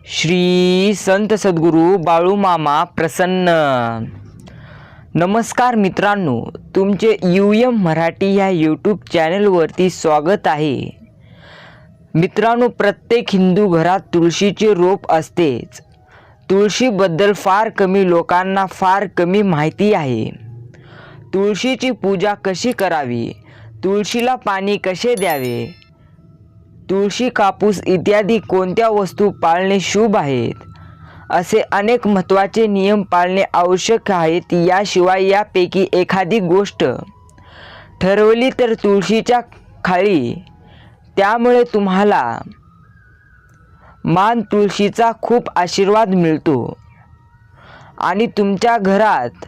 श्री संत सद्गुरू बाळूमामा प्रसन्न। नमस्कार मित्रांनो, तुमचे UM मराठी या यूट्यूब चॅनलवरती स्वागत आहे। मित्रांनो, प्रत्येक हिंदू घरात तुळशीचे रोप असतेच। तुळशीबद्दल फार कमी लोकांना फार कमी माहिती आहे। तुळशीची पूजा कशी करावी, तुळशीला पाणी कसे द्यावे, तुळशी कापूस इत्यादी कोणत्या वस्तू पाळणे शुभ आहेत, असे अनेक महत्त्वाचे नियम पाळणे आवश्यक आहेत। याशिवाय यापैकी एखादी गोष्ट ठरवली तर तुळशीच्या खाली, त्यामुळे तुम्हाला मान तुळशीचा खूप आशीर्वाद मिळतो आणि तुमच्या घरात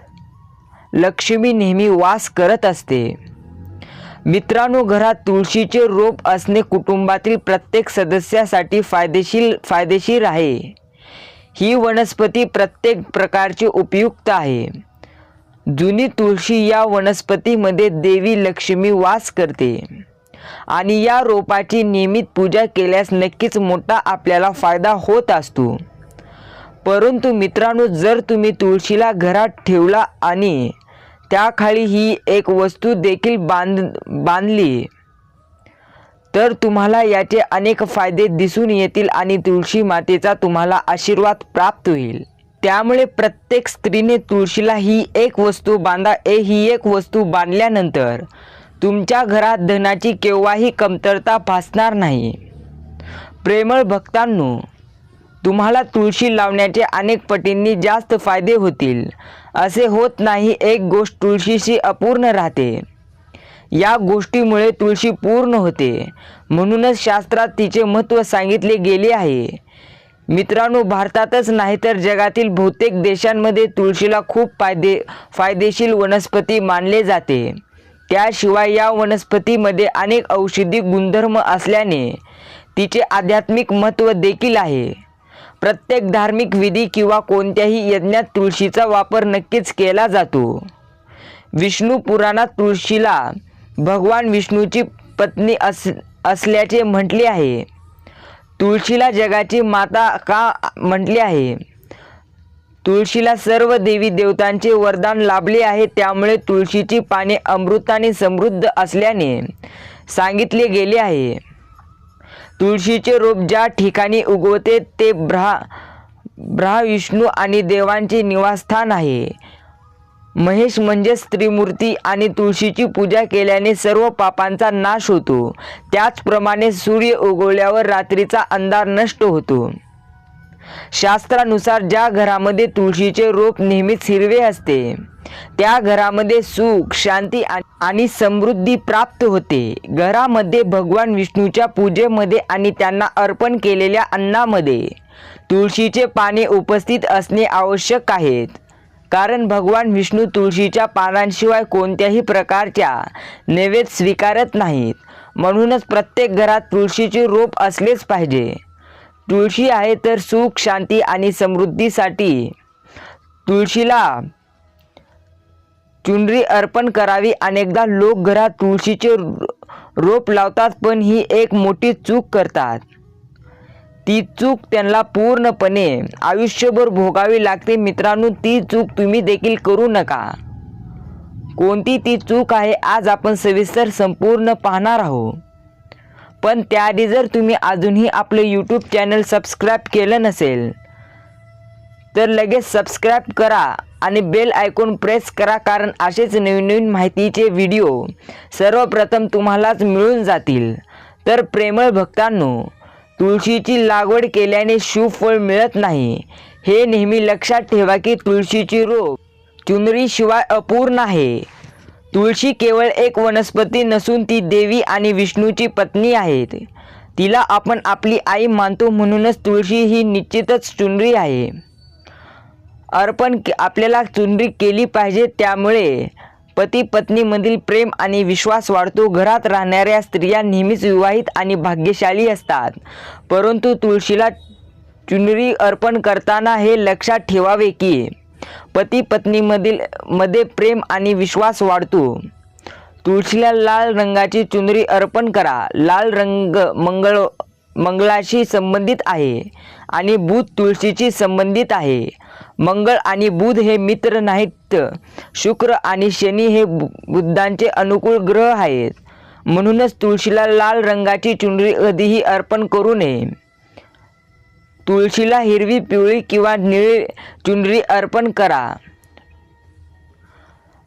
लक्ष्मी नेहमी वास करत असते। मित्रांनो, घरात तुळशीचे रोप असणे कुटुंबातील प्रत्येक सदस्यासाठी फायदेशीर आहे। ही वनस्पती प्रत्येक प्रकारची उपयुक्त आहे। जुनी तुळशी या वनस्पतीमध्ये देवी लक्ष्मी वास करते आणि या रोपाची नियमित पूजा केल्यास नक्कीच मोठा आपल्याला फायदा होत असतो। परंतु मित्रांनो, जर तुम्ही तुळशीला घरात ठेवला आणि त्याखाली ही एक वस्तू देखील बांधली तर तुम्हाला याचे अनेक फायदे दिसून येतील आणि तुळशी मातेचा तुम्हाला आशीर्वाद प्राप्त होईल। त्यामुळे प्रत्येक स्त्रीने तुळशीला ही एक वस्तू बांधा। ही एक वस्तू बांधल्यानंतर तुमच्या घरात धनाची केव्हाही कमतरता भासणार नाही। प्रेमळ भक्तांनो, तुम्हाला तुळशी लावण्याचे अनेक पटींनी जास्त फायदे होतील। असे होत नाही एक गोष्ट तुळशीशी अपूर्ण राहते, या गोष्टीमुळे तुळशी पूर्ण होते। म्हणूनच शास्त्रात तिचे महत्त्व सांगितले गेले आहे। मित्रांनो, भारतातच नाही तर जगातील बहुतेक देशांमध्ये तुळशीला खूप फायदेशीर वनस्पती मानले जाते। त्याशिवाय या वनस्पतीमध्ये अनेक औषधी गुणधर्म असल्याने तिचे आध्यात्मिक महत्त्व देखील आहे। प्रत्येक धार्मिक विधी किंवा कोणत्याही यज्ञात तुळशीचा वापर नक्कीच केला जातो। विष्णू पुराणात तुळशीला भगवान विष्णूची पत्नी असल्याचे म्हटले आहे। तुळशीला जगाची माता का म्हटले आहे? तुळशीला सर्व देवी देवतांचे वरदान लाभले आहे। त्यामुळे तुळशीची पाने अमृताने समृद्ध असल्याने सांगितले गेले आहे। तुळशीचे रोप ज्या ठिकाणी उगवते ते ब्रह्मा विष्णू आणि देवांचे निवासस्थान आहे। महेश म्हणजेच त्रिमूर्ती आणि तुळशीची पूजा केल्याने सर्व पापांचा नाश होतो। त्याचप्रमाणे सूर्य उगवल्यावर रात्रीचा अंधार नष्ट होतो। शास्त्रानुसार ज्या घरामध्ये तुळशीचे रोप नेहमीच हिरवे असते त्या घरामध्ये सुख, शांती आणि समृद्धी प्राप्त होते। घरामध्ये भगवान विष्णूच्या पूजेमध्ये आणि त्यांना अर्पण केलेल्या अन्नामध्ये तुळशीचे पाने उपस्थित असणे आवश्यक आहेत, कारण भगवान विष्णू तुळशीच्या पानांशिवाय कोणत्याही प्रकारच्या नैवेद्य स्वीकारत नाहीत। म्हणूनच प्रत्येक घरात तुळशीचे रोप असलेच पाहिजे। तुळशी आहे तर सुख, शांती आणि समृद्धीसाठी तुळशीला चुनरी अर्पण करावी। अनेकदा लोक घरात तुळशीचे रोप लावतात पण ही एक मोठी चूक करतात। ती चूक त्यांना पूर्णपणे आयुष्यभर भोगावी लागते। मित्रांनो, ती चूक तुम्ही देखील करू नका। कोणती ती चूक आहे आज आपण सविस्तर संपूर्ण पाहणार आहोत। पण त्याआधी जर तुम्ही अजूनही आपले यूट्यूब चॅनल सबस्क्राईब केलं नसेल तर लगेच सबस्क्राईब करा आणि बेल आयकॉन प्रेस करा, कारण असेच नवीन माहितीचे व्हिडिओ सर्वप्रथम तुम्हालाच मिळून जातील। तर प्रेमळ भक्तांनो, तुळशीची लागवड केल्याने शुभ फळ मिळत नाही हे नेहमी लक्षात ठेवा की तुळशीची रोप चुनरीशिवाय अपूर्ण आहे। तुळशी केवळ एक वनस्पती नसून ती देवी आणि विष्णूची पत्नी आहे। तिला आपण आपली आई मानतो, म्हणूनच तुळशी ही निश्चितच चुनरी आहे। अर्पण आपल्याला चुनरी केली पाहिजे, त्यामुळे पती पत्नीमधील प्रेम आणि विश्वास वाढतो। घरात राहणाऱ्या स्त्रिया नेहमीच विवाहित आणि भाग्यशाली असतात, परंतु तुळशीला चुनरी अर्पण करताना हे लक्षात ठेवावे की पती पत्नीमध्ये प्रेम आणि विश्वास वाढतो। तुळशीला लाल रंगाची चुनरी अर्पण करा। लाल रंग मंगळाशी संबंधित आहे आणि बुध तुळशीशी संबंधित आहे. मंगळ आणि बुध हे मित्र नाहीत. शुक्र आणि शनी हे बुधांचे अनुकूल ग्रह आहेत. म्हणूनच तुळशीला लाल रंगाची चुनरी कधीही अर्पण करू नये. तुळशीला हिरवी, पिवळी किंवा निळी चुनरी अर्पण करा.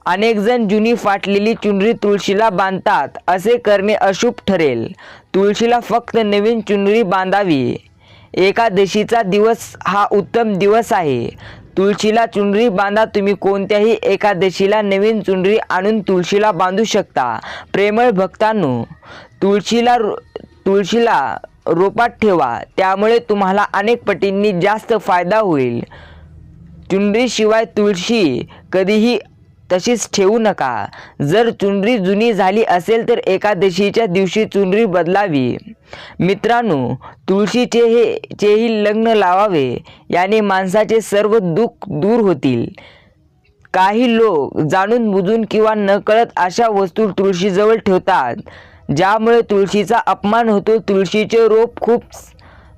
अनेक जण जुनी फाटलेली चुनरी तुळशीला बांधतात. असे करणे अशुभ ठरेल. तुळशीला फक्त नवीन चुनरी बांधावी. एकादशीचा दिवस हा उत्तम दिवस आहे. तुळशीला चुनरी बांधा. तुम्ही कोणत्याही एकादशीला नवीन चुनरी आणून तुळशीला बांधू शकता. प्रेमळ भक्तांनो, तुळशीला रोपात ठेवा. त्यामुळे तुम्हाला अनेक पटींनी जास्त फायदा होईल. चुनरीशिवाय तुळशी कधीही तशीच ठेवू नका. जर चुनरी जुनी झाली असेल तर एकादशीच्या दिवशी चुनरी बदलावी. मित्रांनो, तुळशीचेही लग्न लावावे. याने माणसाचे सर्व दुःख दूर होतील. काही लोक जाणून बुजून किंवा नकळत अशा वस्तू तुळशीजवळ ठेवतात ज्यामुळे तुळशीचा अपमान होतो. तुळशीचे रोप खूप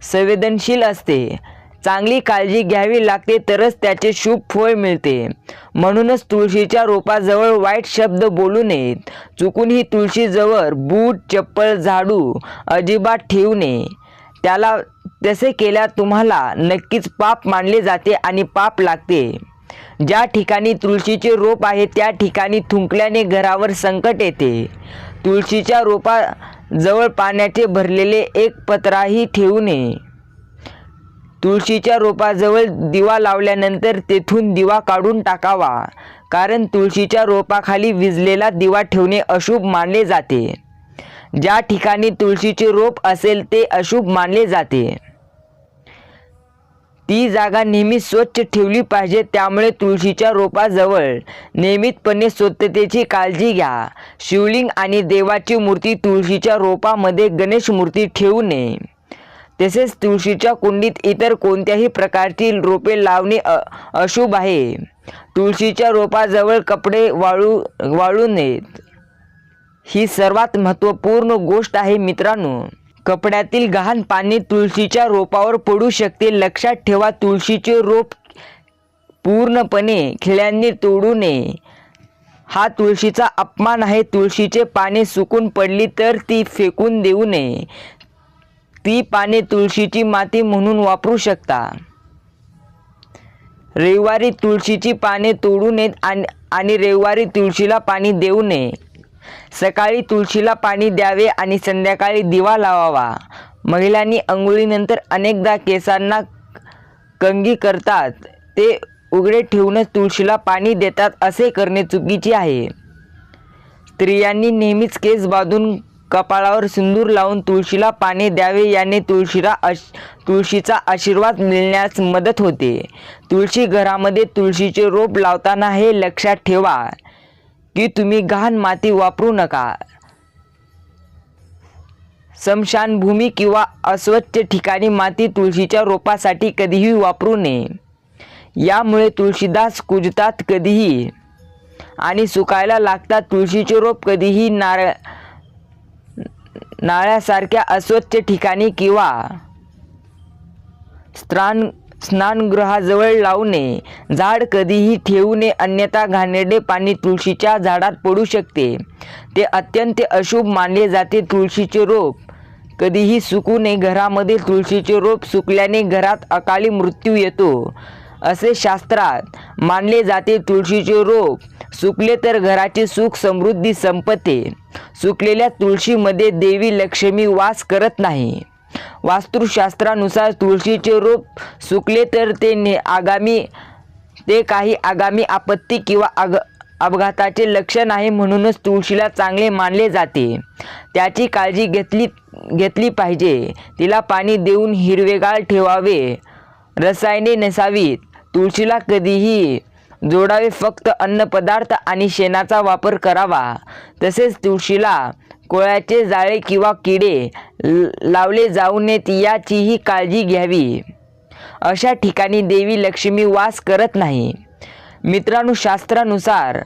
संवेदनशील असते. चांगली काळजी घ्यावी लागते तरच त्याचे शुभ फळ मिळते. म्हणूनच तुळशीच्या रोपाजवळ वाईट शब्द बोलू नयेत. चुकूनही तुळशीजवळ बूट, चप्पल, झाडू अजिबात ठेवू नये. त्याला तसे केल्यास तुम्हाला नक्कीच पाप मानले जाते आणि पाप लागते. ज्या ठिकाणी तुळशीचे रोप आहे त्या ठिकाणी थुंकल्याने घरावर संकट येते. तुळशीच्या रोपाजवळ पाण्याचे भरलेले एक पत्राही ठेवू नये. तुळशीच्या रोपाजवळ दिवा लावल्यानंतर तेथून दिवा काढून टाकावा, कारण तुळशीच्या रोपाखाली विझलेला दिवा ठेवणे अशुभ मानले जाते. ज्या ठिकाणी तुळशीचे रोप असेल ते अशुभ मानले जाते. ती जागा नेहमी स्वच्छ ठेवली पाहिजे. त्यामुळे तुळशीच्या रोपाजवळ नियमितपणे स्वच्छतेची काळजी घ्या. शिवलिंग आणि देवाची मूर्ती तुळशीच्या रोपामध्ये गणेश मूर्ती ठेवू नये. तसेच तुळशीच्या कुंडीत इतर कोणत्याही प्रकारची रोपे लावणे अशुभ आहे. तुळशीच्या रोपाजवळ कपडे वाळू नयेत. ही सर्वात महत्त्वपूर्ण गोष्ट आहे मित्रांनो. कपड्यातील घाण पाणी तुळशीच्या रोपावर पडू शकते. लक्षात ठेवा, तुळशीचे रोप पूर्णपणे खिळ्यांनी तोडू नये. हा तुळशीचा अपमान आहे. तुळशीचे पाने सुकून पडली तर ती फेकून देऊ नये. ती पाने तुळशीची माती म्हणून वापरू शकता. रविवारी तुळशीची पाने तोडू नयेत आणि रविवारी तुळशीला पाणी देऊ नये. सकाळी तुळशीला पाणी द्यावे आणि संध्याकाळी दिवा लावावा. महिलांनी अंघोळीनंतर अनेकदा केसांना कंघी करतात. ते उघडे ठेवूनच तुळशीला पाणी देतात. असे करणे चुकीचे आहे. स्त्रियांनी नेहमीच केस बांधून कपाळावर सिंदूर लावून तुळशीला पाणी द्यावे. याने तुळशीचा आशीर्वाद मिळण्यास मदत होते. तुळशी घरामध्ये तुळशीचे रोप लावताना हे लक्षात ठेवा की तुम्ही घाण माती वापरू नका. स्मशानभूमी किंवा अस्वच्छ ठिकाणी माती तुळशीच्या रोपासाठी कधीही वापरू नये. यामुळे तुळशीदास कुजतात कधीही आणि सुकायला लागतात. तुळशीचे रोप कधीही नाळ्यासारख्या अस्वच्छ ठिकाणी किंवा स्नानगृहाजवळ लावू नये. झाड कधीही ठेवू नये, अन्यथा घाणेरडे पाणी तुळशीच्या झाडात पडू शकते. ते अत्यंत अशुभ मानले जाते. तुळशीचे रोप कधीही सुकू नये. घरामध्ये तुळशीचे रोप सुकल्याने घरात अकाली मृत्यू येतो असे शास्त्रात मानले जाते. तुळशीचे रोप सुकले तर घराची सुख समृद्धी संपते. सुकलेल्या तुळशीमध्ये देवी लक्ष्मी वास करत नाही. वास्तुशास्त्रानुसार तुळशीचे रोप सुकले तर ते काही आगामी आपत्ती किंवा अपघाताचे लक्षण आहे. म्हणूनच तुळशीला चांगले मानले जाते. त्याची काळजी घेतली पाहिजे. तिला पाणी देऊन हिरवेगार ठेवावे. रसायने नसावीत. तुळशीला कधीही जोडावे. फक्त अन्नपदार्थ आणि शेणाचा वापर करावा. तसेच तुळशीला कोळ्याचे जाळे किंवा किडे लावले जाऊ नयेत याचीही काळजी घ्यावी. अशा ठिकाणी देवी लक्ष्मी वास करत नाही. मित्रांनो, शास्त्रानुसार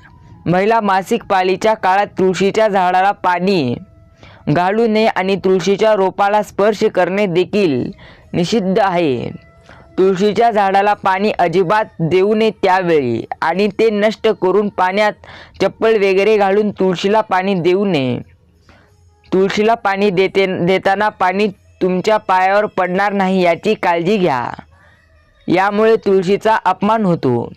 महिला मासिक पाळीच्या काळात तुळशीच्या झाडाला पाणी घालू नये आणि तुळशीच्या रोपाला स्पर्श करणे देखील निषिद्ध आहे. तुळशीच्या झाडाला पाणी अजिबात देऊ नये त्यावेळी, आणि ते नष्ट करून पाण्यात चप्पल वगैरे घालून तुळशीला पाणी देऊ नये. तुळशीला पाणी देताना पाणी तुमच्या पायावर पडणार नाही याची काळजी घ्या. यामुळे तुळशीचा अपमान होतो.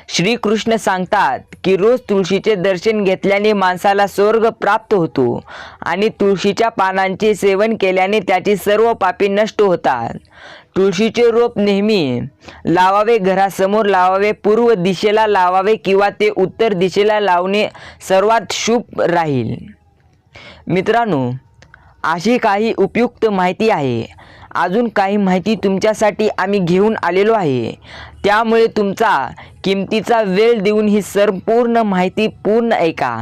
श्रीकृष्ण सांगतात की रोज तुळशीचे दर्शन घेतल्याने माणसाला स्वर्ग प्राप्त होतो आणि तुळशीच्या पानांचे सेवन केल्याने त्याची सर्व पापे नष्ट होतात. तुळशीचे रोप नेहमी लावावे, घरासमोर लावावे, पूर्व दिशेला लावावे किंवा ते उत्तर दिशेला लावणे सर्वात शुभ राहील. मित्रांनो, अशी काही उपयुक्त माहिती आहे. अजून काही माहिती तुमच्यासाठी आम्ही घेऊन आलेलो आहे, त्यामुळे तुमचा किमतीचा वेळ देऊन ही संपूर्ण माहिती पूर्ण ऐका.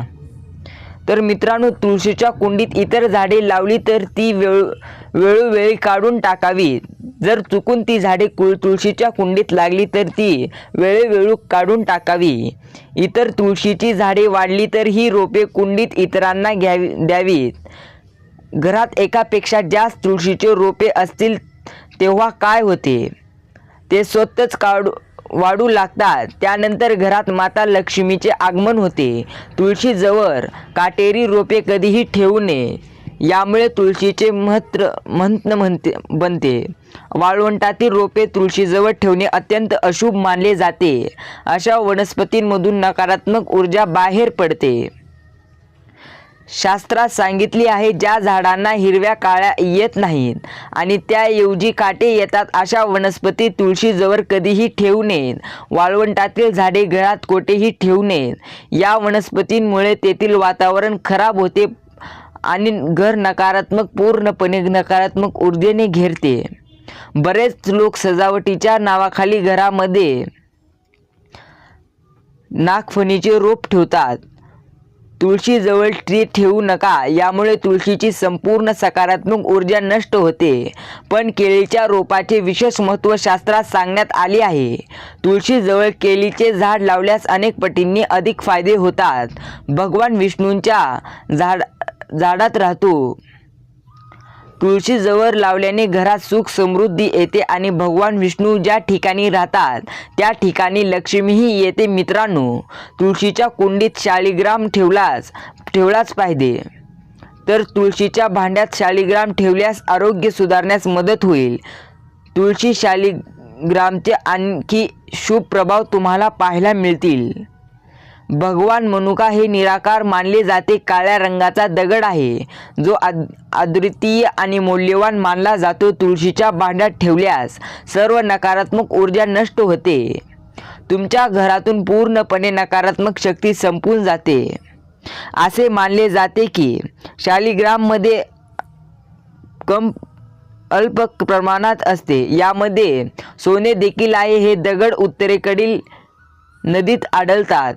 तर मित्रांनो, तुळशीच्या कुंडीत इतर झाडे लावली तर ती वेळोवेळी काढून टाकावी. जर चुकून ती झाडे तुळशीच्या कुंडीत लागली तर ती वेळोवेळी काढून टाकावी. इतर तुळशीची झाडे वाढली तर ही रोपे कुंडीत इतरांना द्यावीत. घरात एकापेक्षा जास्त तुळशीचे रोपे असतील तेव्हा काय होते, ते स्वतःच वाढू लागतात. त्यानंतर घरात माता लक्ष्मीचे आगमन होते. तुळशीजवळ काटेरी रोपे कधीही ठेवू नये, यामुळे तुळशीचे महत्त्व बनते. वाळवंटातील रोपे तुळशीजवळ ठेवणे अत्यंत अशुभ मानले जाते. अशा वनस्पतींमधून नकारात्मक ऊर्जा बाहेर पडते. शास्त्रात सांगितले आहे, ज्या झाडांना हिरव्या काळ्या येत नाहीत आणि त्याऐवजी काटे येतात अशा वनस्पती तुळशीजवळ कधीही ठेवू नयेत. वाळवंटातील झाडे घरात कोठेही ठेवू नयेत. या वनस्पतींमुळे तेथील वातावरण खराब होते आणि घर पूर्णपणे नकारात्मक ऊर्जेने घेरते. बरेच लोक सजावटीच्या नावाखाली घरामध्ये नागफणीचे रोप ठेवतात. तुळशीजवळ ते ठेवू नका, यामुळे तुळशीची संपूर्ण सकारात्मक ऊर्जा नष्ट होते. पण केळीच्या रोपाचे विशेष महत्त्व शास्त्रात सांगण्यात आले आहे. तुळशीजवळ केळीचे झाड लावल्यास अनेक पटींनी अधिक फायदे होतात. भगवान विष्णूंच्या झाडात राहतो. तुळशीजवळ लावल्याने घरात सुख समृद्धी येते आणि भगवान विष्णू ज्या ठिकाणी राहतात त्या ठिकाणी लक्ष्मीही येते. मित्रांनो, तुळशीच्या कुंडीत शालिग्राम ठेवलाच पाहिजे. तर तुळशीच्या भांड्यात शालिग्राम ठेवल्यास आरोग्य सुधारण्यास मदत होईल. तुळशी शालिग्रामचे आणखी शुभ प्रभाव तुम्हाला पाहायला मिळतील. भगवान मनुका हे निराकार मानले जाते. काळ्या रंगाचा दगड आहे जो अद्वितीय आणि मौल्यवान मानला जातो. तुळशीच्या भांड्यात ठेवल्यास सर्व नकारात्मक ऊर्जा नष्ट होते. तुमच्या घरातून पूर्णपणे नकारात्मक शक्ती संपून जाते. असे मानले जाते की शालिग्राममध्ये अल्प प्रमाणात असते. यामध्ये सोने देखील आहे. हे दगड उत्तरेकडील नदीत आढळतात.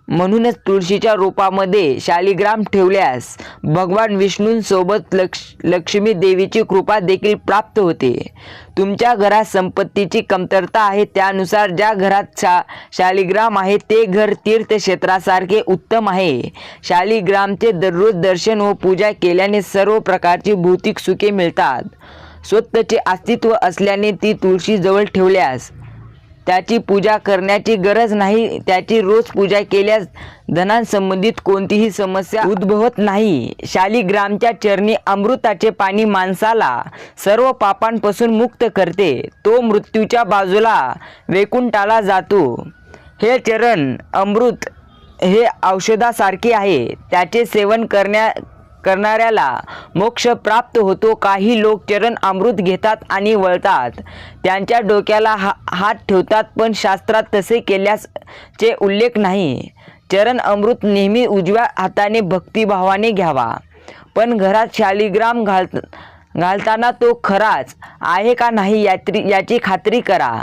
म्हणूनच तुळशीच्या रोपामध्ये शालिग्राम ठेवल्यास भगवान विष्णूंसोबत लक्ष्मी देवीची कृपा देखील प्राप्त होते. तुमच्या घरात संपत्तीची कमतरता आहे, त्यानुसार ज्या घरात शालिग्राम आहे ते घर तीर्थक्षेत्रासारखे उत्तम आहे. शालिग्रामचे दररोज दर्शन व पूजा केल्याने सर्व प्रकारची भौतिक सुखे मिळतात. स्वतःचे अस्तित्व असल्याने ती तुळशीजवळ ठेवल्यास त्याची पूजा करण्याची गरज नाही. त्याची रोज पूजा केल्यास धनासंबंधित कोणतीही समस्या उद्भवत नाही. शालिग्रामच्या चरणी अमृताचे पाणी माणसाला सर्व पापांपासून मुक्त करते. तो मृत्यूच्या बाजूला वैकुंठाला जातो. हे चरण अमृत हे औषधासारखे आहे. त्याचे सेवन करणाऱ्याला मोक्ष प्राप्त होतो. काही लोक चरण अमृत घेतात आणि वळतात. त्यांच्या डोक्याला हात ठेवतात, पण शास्त्रात तसे केल्याचे उल्लेख नाही. चरण अमृत नेहमी उजव्या हाताने भक्तिभावाने घ्यावा. पण घरात शालिग्राम घालताना तो खराच आहे का नाही याची खात्री करा.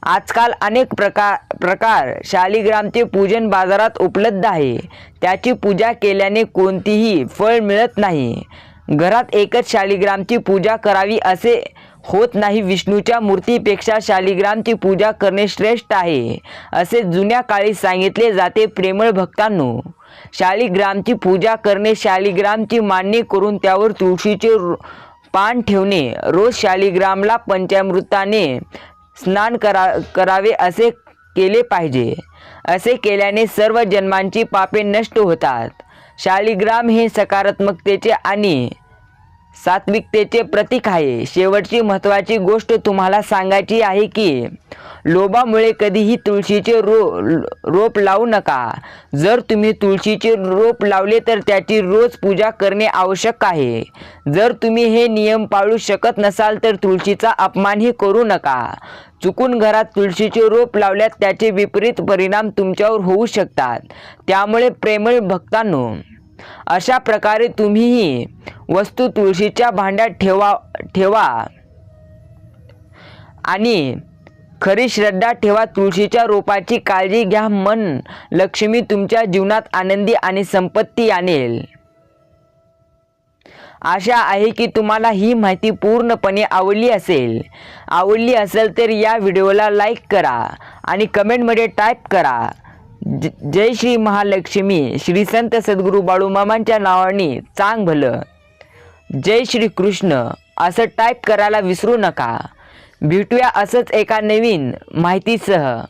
आजकाल अनेक प्रकार शालिग्रामचे पूजन बाजारात उपलब्ध आहे. त्याची पूजा केल्याने कोणतीही फळ मिळत नाही. घरात एकच शालिग्रामची पूजा करावी असे होत नाही. विष्णूच्या मूर्तीपेक्षा शालिग्रामची पूजा करणे श्रेष्ठ आहे असे जुन्या काळी सांगितले जाते. प्रेमळ भक्तांनो, शालिग्रामची पूजा करणे, शालिग्रामची मांडणी करून त्यावर तुळशीचे पान ठेवणे, रोज शालिग्रामला पंचामृताने स्नान करावे असे केले पाहिजे. असे केल्याने सर्व जन्मांची पापे नष्ट होतात. शालिग्राम हे सकारात्मकतेचे आणि सात्विकतेचे प्रतीक आहे. शेवटची महत्त्वाची गोष्ट तुम्हाला सांगायची आहे की लोभामुळे कधीही तुळशीचे रोप लावू नका. जर तुम्ही तुळशीचे रोप लावले तर त्याची रोज पूजा करणे आवश्यक आहे. जर तुम्ही हे नियम पाळू शकत नसाल तर तुळशीचा अपमानही करू नका. चुकून घरात तुळशीचे रोप लावल्यास त्याचे विपरीत परिणाम तुमच्यावर होऊ शकतात. त्यामुळे प्रेमळ भक्तांनो, अशा प्रकारे तुम्हीही वस्तू तुळशीच्या भांड्यात ठेवा आणि खरी श्रद्धा ठेवा. तुळशीच्या रोपाची काळजी घ्या. मन लक्ष्मी तुमच्या जीवनात आनंदी आणि संपत्ती आणेल. आशा आहे की तुम्हाला ही माहिती पूर्णपणे आवडली असेल तर या व्हिडिओला लाईक करा आणि कमेंटमध्ये टाईप करा, जय श्री महालक्ष्मी. श्री संत सद्गुरू बाळूमामांच्या नावाने चांग भलं. जय श्री कृष्ण असं टाईप करायला विसरू नका. भेटूया असंच एका नवीन माहितीसह.